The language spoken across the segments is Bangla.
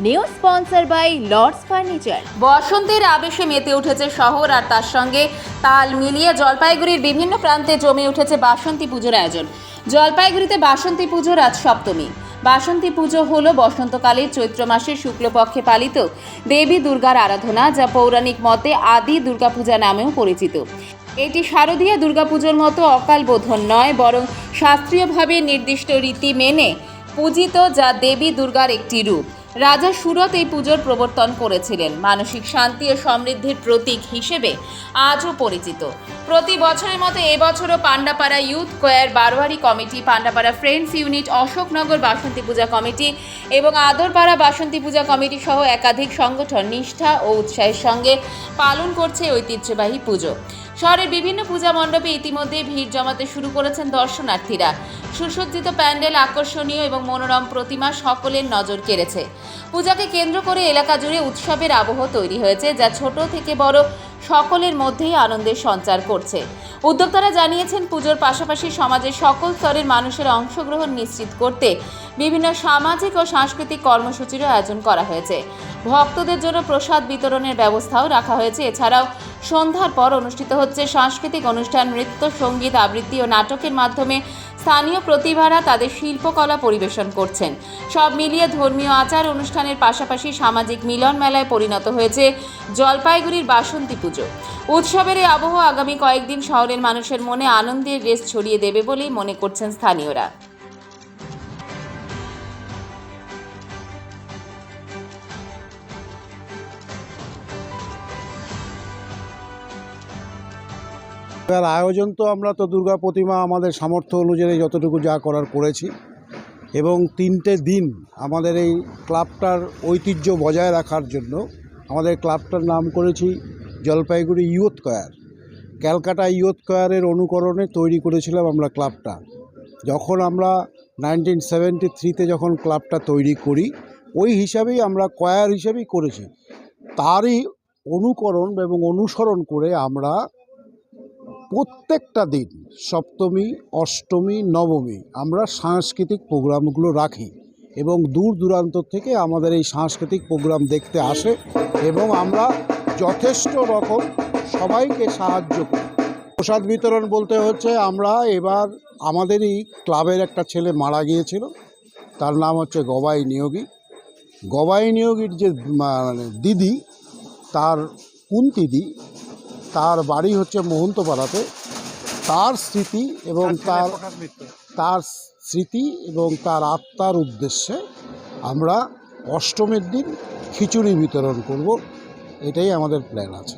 New sponsor by Lords furniture. বসন্তের আবেশে মেতে উঠেছে শহর, আর তার সঙ্গে তাল মিলিয়ে জলপাইগুড়ির বিভিন্ন প্রান্তে জমে উঠেছে বাসন্তী পুজোর আয়োজন। জলপাইগুড়িতে বাসন্তী পুজোর আজ সপ্তমী। বাসন্তী পুজো হলো বসন্তকালে চৈত্র মাসের শুক্লপক্ষে পালিত দেবী দুর্গার আরাধনা, যা পৌরাণিক মতে আদি দুর্গাপূজা নামেও পরিচিত। এটি শারদীয় দুর্গাপুজোর মতো অকাল বোধন নয়, বরং শাস্ত্রীয়ভাবে নির্দিষ্ট রীতি মেনে পূজিত, যা দেবী দুর্গার একটি রূপ। রাজা সুরত এই পুজোর প্রবর্তন করেছিলেন। মানসিক শান্তি ও সমৃদ্ধির প্রতীক হিসেবে আজও পরিচিত। প্রতি বছরের মতো এবছরও পান্ডাপাড়া ইউথ কোয়ার বারোয়ারি committee, Pandapara friends unit, Ashoknagar Basanti Puja committee এবং আদরপাড়া বাসন্তী পূজা কমিটি সহ একাধিক সংগঠন নিষ্ঠা ও উৎসাহের সঙ্গে পালন করছে ঐতিহ্যবাহী পুজো। শহরের বিভিন্ন পূজা মণ্ডপে ইতিমধ্যে ভিড় জমাতে শুরু করেছেন দর্শনার্থীরা। সুসজ্জিত প্যান্ডেল, আকর্ষণীয় এবং মনোরম প্রতিমা সকলের নজর কেড়েছে। পূজাকে কেন্দ্র করে এলাকা জুড়ে উৎসবের আবহ তৈরি হয়েছে, যা ছোট থেকে বড় সকলের মধ্যেই আনন্দের সঞ্চার করছে। উদ্যোক্তারা জানিয়েছেন, পুজোর পাশাপাশি সমাজের সকল স্তরের মানুষের অংশগ্রহণ নিশ্চিত করতে বিভিন্ন সামাজিক ও সাংস্কৃতিক কর্মসূচিরও আয়োজন করা হয়েছে। ভক্তদের জন্য প্রসাদ বিতরণের ব্যবস্থাও রাখা হয়েছে। এছাড়াও সন্ধ্যার পর অনুষ্ঠিত হচ্ছে সাংস্কৃতিক অনুষ্ঠান, নৃত্য, সঙ্গীত, আবৃত্তি ও নাটকের মাধ্যমে স্থানীয় প্রতিভারা তাদের শিল্পকলা পরিবেশন করছেন। সব মিলিয়ে ধর্মীয় আচার অনুষ্ঠানের পাশাপাশি সামাজিক মিলন মেলায় পরিণত হয়েছে জলপাইগুড়ির বাসন্তী পুজো। উৎসবের এই আবহ আগামী কয়েকদিন শহরের মানুষের মনে আনন্দের রেশ ছড়িয়ে দেবে বলেই মনে করছেন স্থানীয়রা। এবার আয়োজন তো আমরা তো দুর্গা প্রতিমা আমাদের সামর্থ্য অনুযায়ী যতটুকু যা করার করেছি, এবং 3টে দিন আমাদের এই ক্লাবটার ঐতিহ্য বজায় রাখার জন্য আমাদের ক্লাবটার নাম করেছি জলপাইগুড়ি ইউথ কোয়ার। ক্যালকাটা ইউথ কোয়ারের অনুকরণে তৈরি করেছিলাম আমরা ক্লাবটা। যখন আমরা 1973-তে যখন ক্লাবটা তৈরি করি, ওই হিসাবেই আমরা কোয়ার হিসাবেই করেছি। তারই অনুকরণ এবং অনুসরণ করে আমরা প্রত্যেকটা দিন সপ্তমী, অষ্টমী, নবমী আমরা সাংস্কৃতিক প্রোগ্রামগুলো রাখি, এবং দূর দূরান্ত থেকে আমাদের এই সাংস্কৃতিক প্রোগ্রাম দেখতে আসে, এবং আমরা যথেষ্ট রকম সবাইকে সাহায্য করি। প্রসাদ বিতরণ বলতে হচ্ছে, আমরা এবার আমাদেরই ক্লাবের একটা ছেলে মারা গিয়েছিল, তার নাম হচ্ছে গবাই নিয়োগী। গবাই নিয়োগীর যে দিদি, তার কুন্তিদি, তার বাড়ি হচ্ছে মোহন্তপাড়াতে। তার স্মৃতি এবং তার স্মৃতি এবং তার আত্মার উদ্দেশ্যে আমরা অষ্টমীর দিন খিচুড়ি বিতরণ করব, এটাই আমাদের প্ল্যান আছে।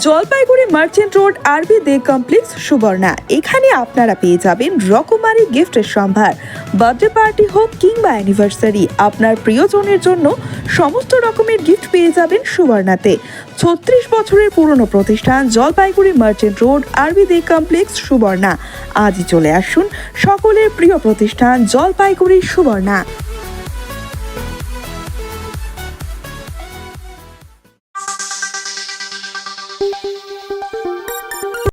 জলপাইগুড়ি মার্চেন্ট রোড আরবি দে কমপ্লেক্স, সুবর্ণা। এখানে আপনারা পেয়ে যাবেন রকমারি গিফটের সম্ভার। বার্থডে পার্টি হোক কিংবা অ্যানিভার্সারি, আপনার প্রিয়জনের জন্য সমস্ত রকমের গিফট পেয়ে যাবেন সুবর্ণাতে। 36 বছরের পুরনো প্রতিষ্ঠান জলপাইগুড়ি মার্চেন্ট রোড আরবি দে কমপ্লেক্স, সুবর্ণা। আজই চলে আসুন সকলের প্রিয় প্রতিষ্ঠান জলপাইগুড়ি সুবর্ণা।